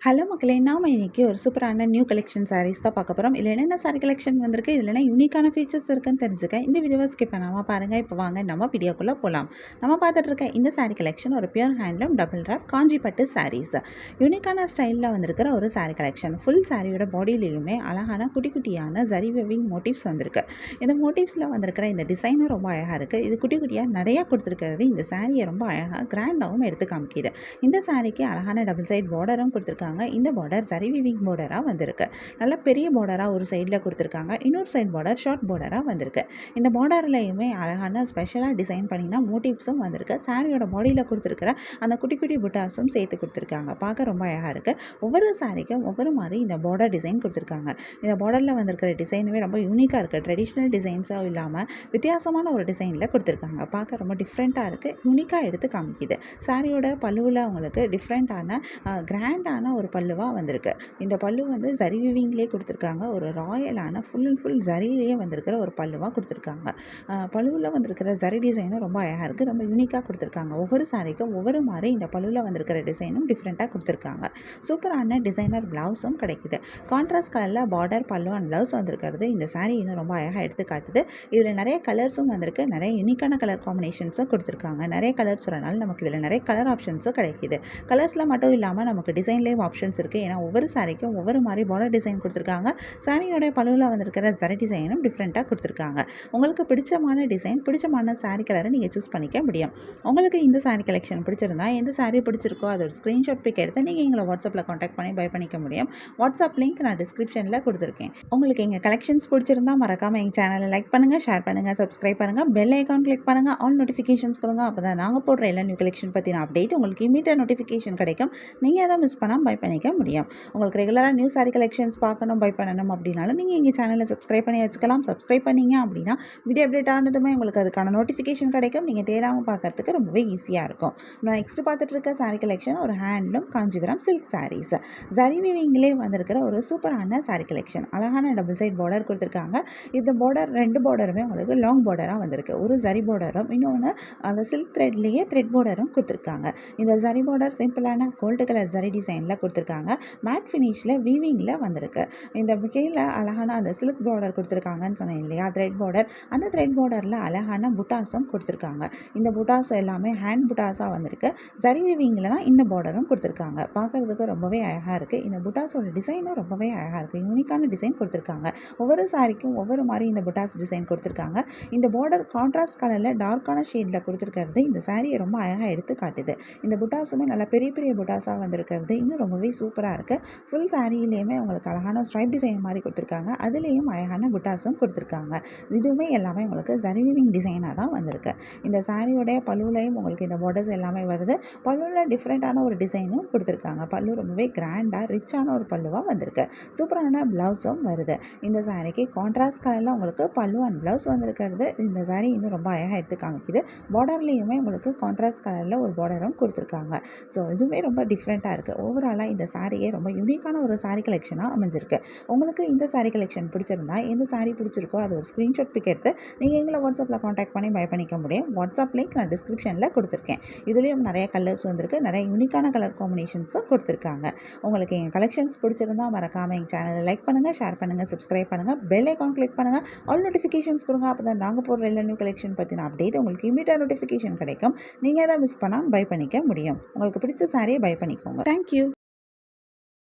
Hello மக்களே! நாம இன்னைக்கு ஒரு சூப்பரான நியூ கலெக்ஷன் சாரீஸ் தான் பார்க்க போறோம். இதில என்னென்ன சாரி கலெக்ஷன் வந்திருக்கு, இதில என்ன யூனிக்கான ஃபீச்சர்ஸ் இருக்குன்னு தெரிஞ்சுக்க இந்த வீடியோவ ஸ்கிப் பண்ணாம பாருங்க. இப்போ வாங்க நம்ம வீடியோக்குள்ள போலாம். நம்ம பார்த்துட்டு இருக்க இந்த சாரி கலெக்ஷன் ஒரு பியூர் ஹேண்ட்லூம் டபுள் ராப் காஞ்சி பட்டு சாரீஸ். யூனிக்கான ஸ்டைல்ல வந்திருக்கிற ஒரு சாரி கலெக்ஷன். ஃபுல் சாரியோட பாடியிலயுமே அழகான குட்டி குட்டியான ஜரி வெவிங் மோட்டிவ்ஸ் வந்திருக்கு. இந்த மோட்டிவ்ஸ்ல வந்திருக்கிற இந்த டிசைனும் ரொம்ப அழகா இருக்கு. இது குட்டி குட்டியா நிறைய கொடுத்துருக்கிறது இந்த சாரியை ரொம்ப அழகா கிராண்டாவும் எடுத்து காமிக்குது. இந்த சாரிக்கு அழகான டபுள் சைட் பார்டரும் கொடுத்துருக்காங்க. இந்த பார்டர் ஜரி வீவிங் பார்டராக வந்திருக்கு. நல்ல பெரிய பார்டராக ஒரு சைடில் கொடுத்துருக்காங்க. இன்னொரு சைட் பார்டர் ஷார்ட் பார்டராக வந்திருக்கு. இந்த பார்டர்லையுமே அழகான ஸ்பெஷலாக டிசைன் பண்ணினா மோட்டிவ்ஸும் வந்திருக்கு. சாரியோட பாடியில் கொடுத்துருக்கிற அந்த குட்டி குட்டி புட்டாஸும் சேர்த்து கொடுத்துருக்காங்க. பார்க்க ரொம்ப அழகாக இருக்குது. ஒவ்வொரு சாரிக்கும் ஒவ்வொரு மாதிரி இந்த பார்டர் டிசைன் கொடுத்துருக்காங்க. இந்த பார்டரில் வந்திருக்கிற டிசைனுமே ரொம்ப யூனிக்காக இருக்குது. ட்ரெடிஷ்னல் டிசைன்ஸாக இல்லாமல் வித்தியாசமான ஒரு டிசைனில் கொடுத்துருக்காங்க. பார்க்க ரொம்ப டிஃப்ரெண்ட்டாக இருக்குது. யூனிக்காக எடுத்து காமிக்குது. சாரியோட பல்லுவில் அவங்களுக்கு டிஃப்ரெண்ட்டான கிராண்டான ஒரு பல்லுவாக வந்திருக்கு. இந்த பல்லு வந்து ஜரி வீவிங்லேயே கொடுத்துருக்காங்க. ஒரு ராயலான ஃபுல் அண்ட் ஃபுல் ஜரியிலேயே வந்திருக்கிற ஒரு பல்லுவாக கொடுத்துருக்காங்க. பல்லுவில் வந்திருக்கிற ஜரி டிசைனும் ரொம்ப அழகாக இருக்குது. ரொம்ப யூனிக்காக கொடுத்துருக்காங்க. ஒவ்வொரு சாரிக்கும் ஒவ்வொரு மாதிரி இந்த பல்லுவில் வந்திருக்கிற டிசைனும் டிஃப்ரெண்ட்டாக கொடுத்துருக்காங்க. சூப்பரான டிசைனர் ப்ளவுஸும் கிடைக்குது. கான்ட்ராஸ்ட் கலரில் பார்டர் பல்லு அண்ட் ப்ளவுஸ் வந்திருக்கிறது இந்த சாரி இன்னும் ரொம்ப அழகாக எடுத்து காட்டுது. இதில் நிறைய கலர்ஸும் வந்திருக்கு. நிறைய யூனிக்கான கலர் காம்பினேஷன்ஸும் கொடுத்துருக்காங்க. நிறைய கலர்ஸ் வரனால நமக்கு இதில் நிறைய கலர் ஆப்ஷன்ஸும் கிடைக்குது. கலர்ஸில் மட்டும் இல்லாமல் நமக்கு டிசைன்லேயும் ஆப்ஷன்ஸ் இருக்குது. ஏன்னா ஒவ்வொரு சாரிக்கும் ஒவ்வொரு மாதிரி பார்டர் டிசைன் கொடுத்துருக்காங்க. சாரியோட பல்லுவில் வந்திருக்கிற ஜரி டிசைனும் டிஃப்ரெண்ட்டாக கொடுத்துருக்காங்க. உங்களுக்கு பிடிச்சமான டிசைன் பிடிச்சமான சாரி கலரை நீங்கள் சூஸ் பண்ணிக்க முடியும். உங்களுக்கு இந்த சாரி கலெக்ஷன் பிடிச்சிருந்தா எந்த சாரி பிடிச்சிருக்கோ அது ஒரு ஸ்க்ரீன்ஷாட் பிக் எடுத்து நீங்கள் எங்களை வாட்ஸ்அப்பில் காண்டாக்ட் பண்ணி பை பண்ணிக்க முடியும். வாட்ஸ்அப் லிங்க் நான் டிஸ்கிரிப்ஷனில் கொடுத்துருக்கேன். உங்களுக்கு எங்கள் கலெக்ஷன்ஸ் பிடிச்சிருந்தா மறக்காமல் எங்கள் சேனலை லைக் பண்ணுங்கள், ஷேர் பண்ணுங்கள், சப்ஸ்கிரைப் பண்ணுங்கள், பெல் ஐக்கான் கிளிக் பண்ணுங்கள், ஆல் நோட்டிஃபிகேஷன்ஸ் கொடுங்க. அப்போ தான் நாங்கள் போடுற எல்லா நியூ கலெக்ஷன் பற்றின அப்டேட் உங்களுக்கு இமீடியட் நோட்டிஃபிகேஷன் கிடைக்கும். நீங்கள் எதாவது மிஸ் பண்ணாமல் பை பண்ணிக்க முடியும். உங்களுக்கு ரெகுலராக நியூ சாரி கலெக்ஷன்ஸ் பார்க்கணும், பை பண்ணணும் அப்படின்னாலும் நீங்கள் எங்கள் சேனலை சப்ஸ்கிரைப் பண்ணி வச்சுக்கலாம். சப்ஸ்கிரைப் பண்ணிங்க அப்படின்னா வீடியோ அப்டேட் ஆனதுமே உங்களுக்கு அதுக்கான நோட்டிஃபிகேஷன் கிடைக்கும். நீங்கள் தேடாமல் பார்க்கறதுக்கு ரொம்பவே ஈஸியாக இருக்கும். நான் நெக்ஸ்ட் பார்த்துட்டு இருக்க சாரி கலெக்ஷன் ஒரு ஹேண்ட்லூம் காஞ்சிபுரம் சில்க் சாரீஸ். ஜரி வீவிங்லேயே வந்திருக்கிற ஒரு சூப்பரான சாரி கலெக்ஷன். அழகான டபுள் சைட் பார்டர் கொடுத்துருக்காங்க. இந்த பார்டர் ரெண்டு பார்டருமே உங்களுக்கு லாங் பார்டராக வந்திருக்கு. ஒரு ஜரி பார்டரும் இன்னொன்று அந்த சில்க் த்ரெட்லேயே த்ரெட் பார்டரும் கொடுத்துருக்காங்க. இந்த ஜரி பார்டர் சிம்பிளான கோல்டு கலர் ஜரி டிசைனில் கொடுத்துருக்காங்க. மேட் ஃபினிஷில் வீவிங்கில் வந்திருக்கு. இந்த கீழே அழகான அந்த சில்க் பார்டர் கொடுத்துருக்காங்கன்னு சொன்னேன் இல்லையா, த்ரெட் பார்டர். அந்த த்ரெட் பார்டரில் அழகான புட்டாஸும் கொடுத்துருக்காங்க. இந்த புட்டாஸ் எல்லாமே ஹேண்ட் புட்டாஸாக வந்திருக்கு. ஜரி வீவிங்கில் தான் இந்த பார்டரும் கொடுத்துருக்காங்க. பார்க்குறதுக்கு ரொம்பவே அழகாக இருக்குது. இந்த புட்டாஸோட டிசைனும் ரொம்பவே அழகாக இருக்குது. யூனிக்கான டிசைன் கொடுத்துருக்காங்க. ஒவ்வொரு சாரிக்கும் ஒவ்வொரு மாதிரி இந்த புட்டாஸ் டிசைன் கொடுத்துருக்காங்க. இந்த பார்டர் கான்ட்ராஸ்ட் கலரில் டார்க்கான ஷேடில் கொடுத்துருக்கிறது இந்த சாரியை ரொம்ப அழகாக எடுத்து காட்டுது. இந்த புட்டாஸுமே நல்லா பெரிய பெரிய புட்டாஸாக வந்திருக்கிறது இன்னும் ரொம்பவே சூப்பராக இருக்குது. ஃபுல் சாரியிலையுமே உங்களுக்கு அழகான ஸ்ட்ரைப் டிசைன் மாதிரி கொடுத்துருக்காங்க. அதுலேயும் அழகான புட்டாஸும் கொடுத்துருக்காங்க. இதுவுமே எல்லாமே உங்களுக்கு ஜரி வீவிங் டிசைனாக தான் வந்திருக்கு. இந்த சாரியோடைய பல்லுலையும் உங்களுக்கு இந்த பார்டர்ஸ் எல்லாமே வருது. பல்லுவில் டிஃப்ரெண்ட்டான ஒரு டிசைனும் கொடுத்துருக்காங்க. பல்லு ரொம்பவே கிராண்டாக ரிச்சான ஒரு பல்லுவாக வந்திருக்கு. சூப்பரான ப்ளவுஸும் வருது. இந்த சாரிக்கு கான்ட்ராஸ்ட் கலரில் உங்களுக்கு பல்லு அண்ட் ப்ளவுஸ் வந்திருக்கிறது இந்த சாரி இன்னும் ரொம்ப அழகாக எடுத்து காமிக்குது. பார்டர்லேயுமே உங்களுக்கு கான்ட்ராஸ்ட் கலரில் ஒரு பார்டரும் கொடுத்துருக்காங்க. ஸோ இதுவுமே ரொம்ப டிஃப்ரெண்ட்டாக இருக்குது. ஓவராலாக இந்த சாரியே ரொம்ப யூனிக்கான ஒரு சாரி கலெக்ஷனாக அமைஞ்சிருக்கு. உங்களுக்கு இந்த சாரி கலெக்ஷன் பிடிச்சிருந்தா எந்த சாரி பிடிச்சிருக்கோ அது ஒரு ஸ்க்ரீன்ஷாட் பிக் எடுத்து நீங்கள் எங்களை வாட்ஸ்அப்பில் காண்டாக்ட் பண்ணி பை பண்ணிக்க முடியும். வாட்ஸ்அப் லிங்க் நான் டிஸ்கிரிப்ஷனில் கொடுத்துருக்கேன். இதுலேயும் நிறைய கலர்ஸ் வந்திருக்கு. நிறைய யூனிக்கான கலர் காம்பினேஷன்ஸும் கொடுத்துருக்காங்க. உங்களுக்கு எங்கள் கலெக்ஷன்ஸ் பிடிச்சிருந்தா மறக்காமல் எங்கள் சேனலை லைக் பண்ணுங்கள், ஷேர் பண்ணுங்கள், சப்ஸ்கிரைப் பண்ணுங்கள், பெல் ஐக்கான் கிளிக் பண்ணுங்கள், ஆல் நோட்டிஃபிகேஷன்ஸ் கொடுங்க. அப்போ தான் நாங்கள் போடுற எல்லா நியூ கலெக்ஷன் பற்றின அப்டேட் உங்களுக்கு இமீடியட் நோட்டிஃபிகேஷன் கிடைக்கும். நீங்கள் எதாவது மிஸ் பண்ணாமல் பை பண்ணிக்க முடியும். உங்களுக்கு பிடிச்ச சாரியை பை பண்ணிக்கோங்க. தேங்க்யூ.